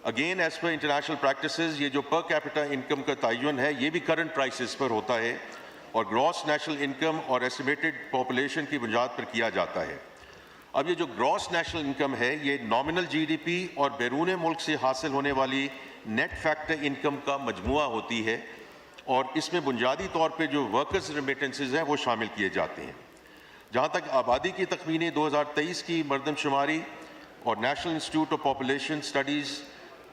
Again as per international practices یہ جو per capita income کا تعین ہے یہ بھی کرنٹ پرائسز پر ہوتا ہے اور گراس نیشنل انکم اور ایسٹیمیٹڈ پاپولیشن کی بنیاد پر کیا جاتا ہے۔ اب یہ جو گراس نیشنل انکم ہے یہ نامنل جی ڈی پی اور بیرون ملک سے حاصل ہونے والی نیٹ فیکٹر انکم کا مجموعہ ہوتی ہے اور اس میں بنیادی طور پہ جو ورکرز ریمیٹنسز ہیں وہ شامل کیے جاتے ہیں۔ جہاں تک آبادی کی تخمینے 2023 کی مردم شماری اور National Institute of Population Studies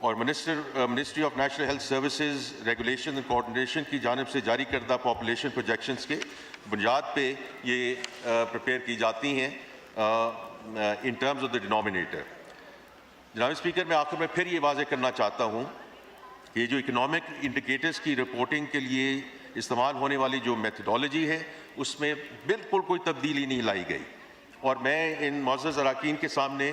اور Ministry of National Health Services Regulation and Coordination کی جانب سے جاری کردہ پاپولیشن پروجیکشنز کے بنیاد پہ یہ پریپیئر کی جاتی ہیں in terms of the denominator. جناب اسپیکر، میں آخر میں پھر یہ واضح کرنا چاہتا ہوں کہ جو اکنامک انڈیکیٹرز کی رپورٹنگ کے لیے استعمال ہونے والی جو میتھڈالوجی ہے اس میں بالکل کوئی تبدیلی نہیں لائی گئی، اور میں ان معزز اراکین کے سامنے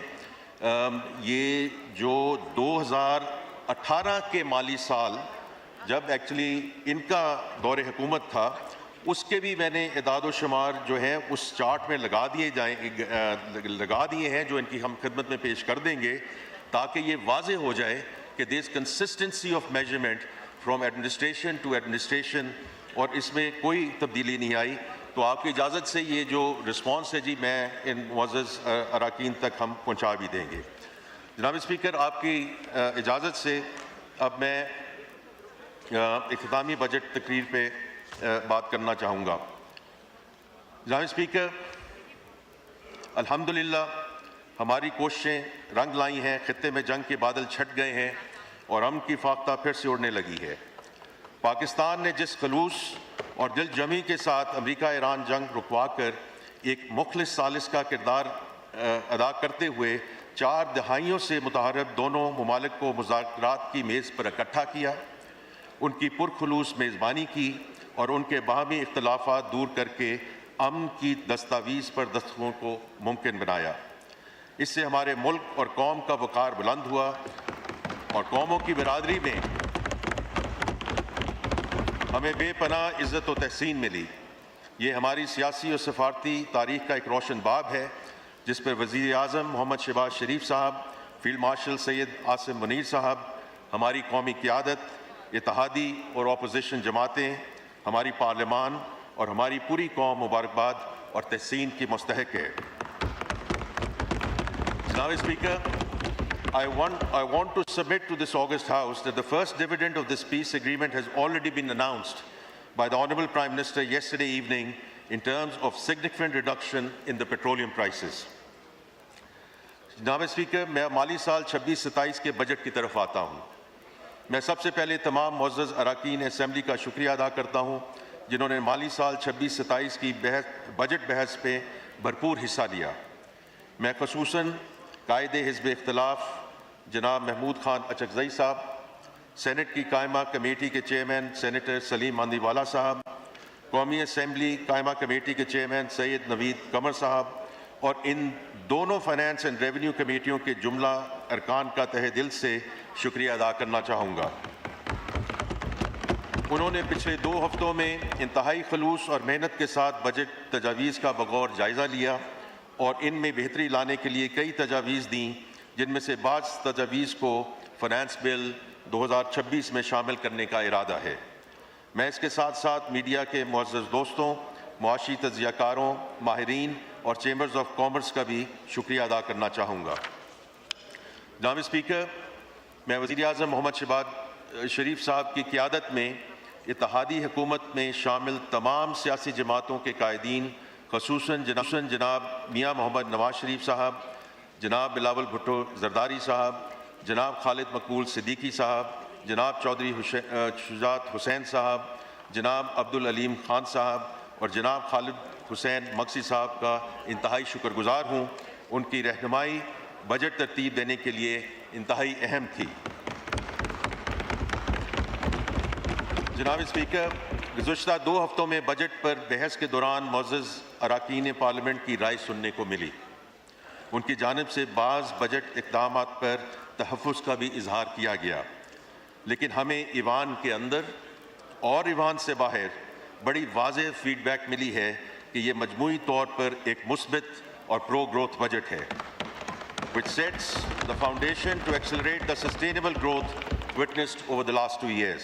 یہ جو 2018 کے مالی سال جب ایکچولی ان کا دور حکومت تھا اس کے بھی میں نے اعداد و شمار جو ہے اس چارٹ میں لگا دیے ہیں جو ان کی ہم خدمت میں پیش کر دیں گے تاکہ یہ واضح ہو جائے کہ there is consistency of measurement from administration to administration اور اس میں کوئی تبدیلی نہیں آئی۔ تو آپ کی اجازت سے یہ جو رسپانس ہے جی میں ان معزز اراکین تک ہم پہنچا بھی دیں گے۔ جناب اسپیکر، آپ کی اجازت سے اب میں اختتامی بجٹ تقریر پہ بات کرنا چاہوں گا۔ جناب اسپیکر، الحمدللہ ہماری کوششیں رنگ لائی ہیں، خطے میں جنگ کے بادل چھٹ گئے ہیں اور امن کی فاختہ پھر سے اڑنے لگی ہے۔ پاکستان نے جس خلوص اور دل جمی کے ساتھ امریکہ ایران جنگ رکوا کر ایک مخلص ثالث کا کردار ادا کرتے ہوئے 4 دہائیوں سے متحارب دونوں ممالک کو مذاکرات کی میز پر اکٹھا کیا، ان کی پرخلوص میزبانی کی اور ان کے باہمی اختلافات دور کر کے امن کی دستاویز پر دستخط کو ممکن بنایا۔ اس سے ہمارے ملک اور قوم کا وقار بلند ہوا اور قوموں کی برادری میں ہمیں بے پناہ عزت و تحسین ملی۔ یہ ہماری سیاسی اور سفارتی تاریخ کا ایک روشن باب ہے جس پر وزیر اعظم محمد شہباز شریف صاحب، فیلڈ مارشل سید عاصم منیر صاحب، ہماری قومی قیادت، اتحادی اور اپوزیشن جماعتیں، ہماری پارلیمان اور ہماری پوری قوم مبارکباد اور تحسین کی مستحق ہے۔ جناب speaker, I want to submit to this august House that the first dividend of this peace agreement has already been announced by the Honourable Prime Minister yesterday evening in terms of significant reduction in the petroleum prices. جناب speaker, میں مالی سال 26-27 کے budget کی طرف آتا ہوں. میں سب سے پہلے تمام معزز اراکین اسمبلی کا شکریہ ادا کرتا ہوں جنہوں نے مالی سال 26-27 کی بجٹ بحث پہ بھرپور حصہ لیا. میں خصوصاً قائد حزب اختلاف جناب محمود خان اچکزئی صاحب، سینٹ کی قائمہ کمیٹی کے چیئرمین سینیٹر سلیم ماندی والا صاحب، قومی اسمبلی قائمہ کمیٹی کے چیئرمین سید نوید قمر صاحب اور ان دونوں فائنانس اینڈ ریونیو کمیٹیوں کے جملہ ارکان کا تہہ دل سے شکریہ ادا کرنا چاہوں گا. انہوں نے پچھلے 2 ہفتوں میں انتہائی خلوص اور محنت کے ساتھ بجٹ تجاویز کا بغور جائزہ لیا اور ان میں بہتری لانے کے لیے کئی تجاویز دیں، جن میں سے بعض تجاویز کو فائنانس بل 2026 میں شامل کرنے کا ارادہ ہے. میں اس کے ساتھ ساتھ میڈیا کے معزز دوستوں، معاشی تجزیہ کاروں، ماہرین اور چیمبرز آف کامرس کا بھی شکریہ ادا کرنا چاہوں گا. جناب اسپیکر, میں وزیر اعظم محمد شہباز شریف صاحب کی قیادت میں اتحادی حکومت میں شامل تمام سیاسی جماعتوں کے قائدین، خصوصاً جناب میاں محمد نواز شریف صاحب، جناب بلاول بھٹو زرداری صاحب، جناب خالد مقبول صدیقی صاحب، جناب چودھری شجاعت حسین صاحب، جناب عبدالعلیم خان صاحب اور جناب خالد حسین مکسی صاحب کا انتہائی شکر گزار ہوں. ان کی رہنمائی بجٹ ترتیب دینے کے لیے انتہائی اہم تھی. جناب اسپیکر, گزشتہ 2 ہفتوں میں بجٹ پر بحث کے دوران معزز اراکین پارلیمنٹ کی رائے سننے کو ملی. ان کی جانب سے بعض بجٹ اقدامات پر تحفظ کا بھی اظہار کیا گیا، لیکن ہمیں ایوان کے اندر اور ایوان سے باہر بڑی واضح فیڈ بیک ملی ہے کہ یہ مجموعی طور پر ایک مثبت اور پرو گروتھ بجٹ ہے. which sets the foundation to accelerate the sustainable growth witnessed over the last 2 years.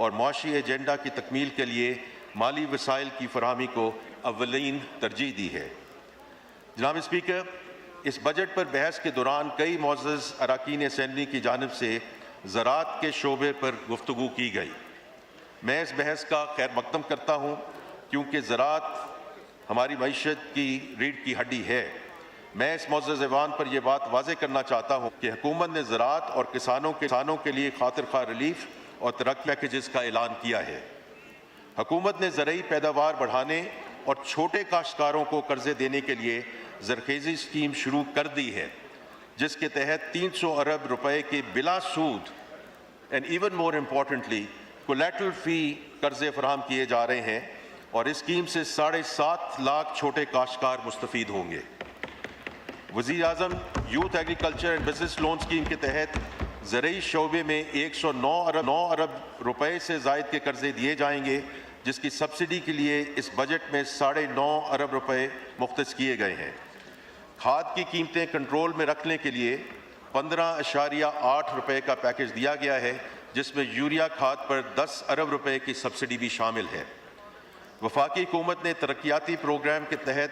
اور معاشی ایجنڈا کی تکمیل کے لیے مالی وسائل کی فراہمی کو اولین ترجیح دی ہے۔ جناب اسپیکر، اس بجٹ پر بحث کے دوران کئی معزز اراکین اسمبلی کی جانب سے زراعت کے شعبے پر گفتگو کی گئی۔ میں اس بحث کا خیر مقدم کرتا ہوں کیونکہ زراعت ہماری معیشت کی ریڑھ کی ہڈی ہے۔ میں اس معزز ایوان پر یہ بات واضح کرنا چاہتا ہوں کہ حکومت نے زراعت اور کسانوں کے لیے خاطر خواہ ریلیف اور ترقی پیکیجز کا اعلان کیا ہے۔ حکومت نے زرعی پیداوار بڑھانے اور چھوٹے کاشتکاروں کو قرضے دینے کے لیے زرخیزی اسکیم شروع کر دی ہے، جس کے تحت 300 ارب روپے کے بلا سود and even more importantly collateral فی قرضے فراہم کیے جا رہے ہیں، اور اس اسکیم سے 7.5 لاکھ چھوٹے کاشتکار مستفید ہوں گے۔ وزیر اعظم youth agriculture and business loan scheme کے تحت زرعی شعبے میں 109 ارب روپے سے زائد کے قرضے دیے جائیں گے، جس کی سبسڈی کے لیے اس بجٹ میں 9.5 ارب روپے مختص کیے گئے ہیں۔ کھاد کی قیمتیں کنٹرول میں رکھنے کے لیے 15.8 روپے کا پیکیج دیا گیا ہے، جس میں یوریا کھاد پر 10 ارب روپے کی سبسڈی بھی شامل ہے۔ وفاقی حکومت نے ترقیاتی پروگرام کے تحت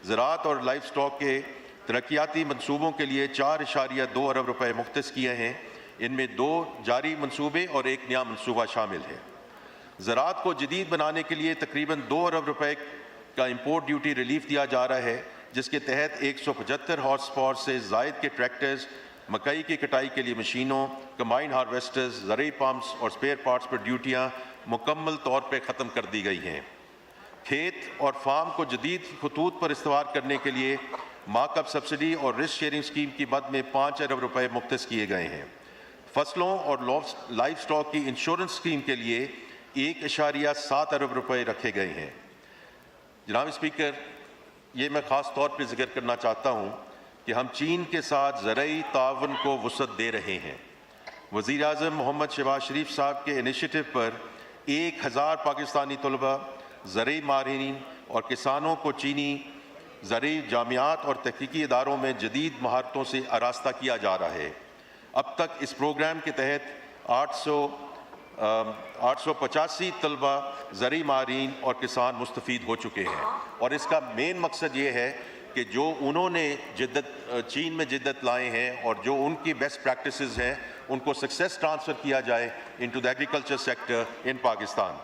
زراعت اور لائف سٹاک کے ترقیاتی منصوبوں کے لیے 4.2 ارب روپے مختص کیے ہیں۔ ان میں 2 جاری منصوبے اور 1 نیا منصوبہ شامل ہے۔ زراعت کو جدید بنانے کے لیے تقریباً 2 ارب روپے کا امپورٹ ڈیوٹی ریلیف دیا جا رہا ہے، جس کے تحت 175 ہارس پاور سے زائد کے ٹریکٹرز، مکئی کی کٹائی کے لیے مشینوں، کمبائن ہارویسٹرز، زرعی پمپس اور اسپیئر پارٹس پر ڈیوٹیاں مکمل طور پہ ختم کر دی گئی ہیں۔ کھیت اور فارم کو جدید خطوط پر استوار کرنے کے لیے مارک اپ سبسڈی اور رسک شیئرنگ اسکیم کی مد میں 5 ارب روپے مختص کیے گئے ہیں۔ فصلوں اور لائف سٹاک کی انشورنس اسکیم کے لیے 1.7 ارب روپے رکھے گئے ہیں۔ جناب اسپیکر، یہ میں خاص طور پہ ذکر کرنا چاہتا ہوں کہ ہم چین کے ساتھ زرعی تعاون کو وسعت دے رہے ہیں۔ وزیر اعظم محمد شہباز شریف صاحب کے انیشیٹو پر 1000 پاکستانی طلباء، زرعی ماہرین اور کسانوں کو چینی زرعی جامعات اور تحقیقی اداروں میں جدید مہارتوں سے آراستہ کیا جا رہا ہے۔ اب تک اس پروگرام کے تحت 885 طلباء، زرعی ماہرین اور کسان مستفید ہو چکے ہیں، اور اس کا مین مقصد یہ ہے کہ جو انہوں نے چین میں جدت لائے ہیں اور جو ان کی بیسٹ پریکٹسز ہیں، ان کو سکسیس ٹرانسفر کیا جائے انٹو دی ایگریکلچر سیکٹر ان پاکستان۔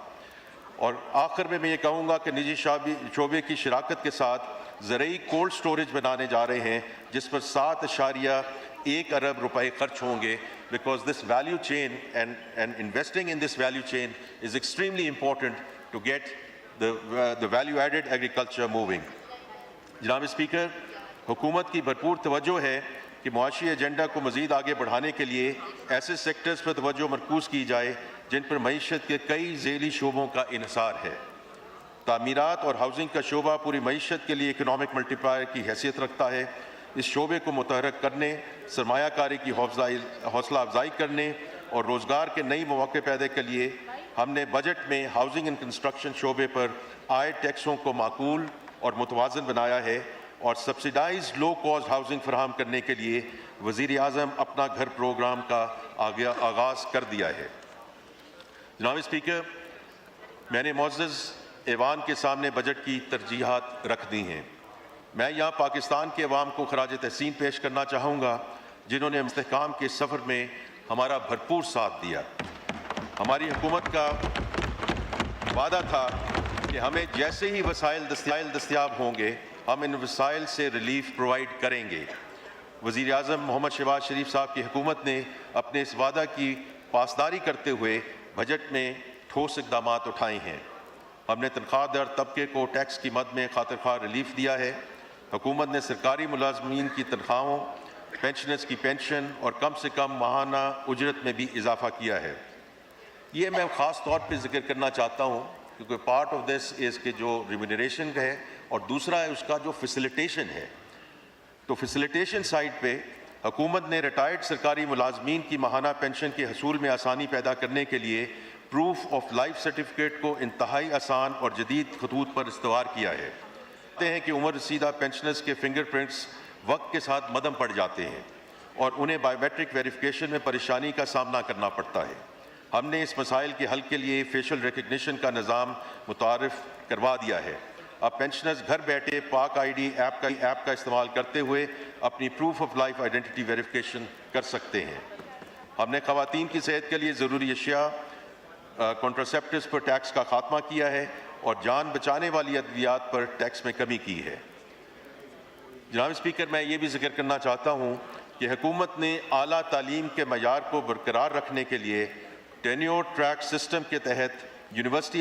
اور آخر میں یہ کہوں گا کہ نجی شعبے کی شراکت کے ساتھ زرعی کولڈ سٹوریج بنانے جا رہے ہیں، جس پر 7.1 ارب روپے خرچ ہوں گے، because this value chain and investing in this value chain is extremely important to get the value added agriculture moving۔ جناب اسپیکر، حکومت کی بھرپور توجہ ہے کہ معاشی ایجنڈا کو مزید آگے بڑھانے کے لیے ایسے سیکٹرز پر توجہ مرکوز کی جائے جن پر معیشت کے کئی ذیلی شعبوں کا انحصار ہے۔ تعمیرات اور ہاؤسنگ کا شعبہ پوری معیشت کے لیے اکنامک ملٹی پلائر کی حیثیت رکھتا ہے۔ اس شعبے کو متحرک کرنے، سرمایہ کاری کی حوصلہ افزائی کرنے اور روزگار کے نئی مواقع پیدا کے لیے ہم نے بجٹ میں ہاؤسنگ اینڈ کنسٹرکشن شعبے پر عائد ٹیکسوں کو معقول اور متوازن بنایا ہے، اور سبسڈائز لو کاسٹ ہاؤسنگ فراہم کرنے کے لیے وزیر اعظم اپنا گھر پروگرام کا آغاز کر دیا ہے۔ جناب اسپیکر، میں نے معزز ایوان کے سامنے بجٹ کی ترجیحات رکھ دی ہیں۔ میں یہاں پاکستان کے عوام کو خراج تحسین پیش کرنا چاہوں گا، جنہوں نے استحکام کے سفر میں ہمارا بھرپور ساتھ دیا۔ ہماری حکومت کا وعدہ تھا کہ ہمیں جیسے ہی وسائل دستیاب ہوں گے، ہم ان وسائل سے ریلیف پرووائڈ کریں گے۔ وزیر اعظم محمد شہباز شریف صاحب کی حکومت نے اپنے اس وعدہ کی پاسداری کرتے ہوئے بجٹ میں ٹھوس اقدامات اٹھائے ہیں۔ ہم نے تنخواہ دار طبقے کو ٹیکس کی مد میں خاطر خواہ ریلیف دیا ہے۔ حکومت نے سرکاری ملازمین کی تنخواہوں، پینشنرز کی پینشن اور کم سے کم ماہانہ اجرت میں بھی اضافہ کیا ہے۔ یہ میں خاص طور پہ ذکر کرنا چاہتا ہوں کیونکہ پارٹ آف دس از کہ جو ریمونریشن کا ہے، اور دوسرا ہے اس کا جو فیسیلیٹیشن ہے۔ تو فیسیلیٹیشن سائٹ پہ حکومت نے ریٹائرڈ سرکاری ملازمین کی ماہانہ پینشن کے حصول میں آسانی پیدا کرنے کے لیے پروف آف لائف سرٹیفکیٹ کو انتہائی آسان اور جدید خطوط پر استوار کیا ہے۔ کہتے ہیں کہ عمر رسیدہ پینشنرز کے فنگر پرنٹس وقت کے ساتھ مدھم پڑ جاتے ہیں اور انہیں بائیو میٹرک ویریفیکیشن میں پریشانی کا سامنا کرنا پڑتا ہے۔ ہم نے اس مسائل کے حل کے لیے فیشل ریکگنیشن کا نظام متعارف کروا دیا ہے۔ اب پینشنرز گھر بیٹھے پاک آئی ڈی ایپ کا استعمال کرتے ہوئے اپنی proof of life identity verification کر سکتے ہیں۔ ہم نے خواتین کی صحت کے لیے ضروری اشیاء کنٹراسیپٹیوز پر ٹیکس کا خاتمہ کیا ہے اور جان بچانے والی ادویات پر ٹیکس میں کمی کی ہے۔ جناب اسپیکر، میں یہ بھی ذکر کرنا چاہتا ہوں کہ حکومت نے اعلیٰ تعلیم کے معیار کو برقرار رکھنے کے لیے ٹینیور ٹریک سسٹم کے تحت یونیورسٹی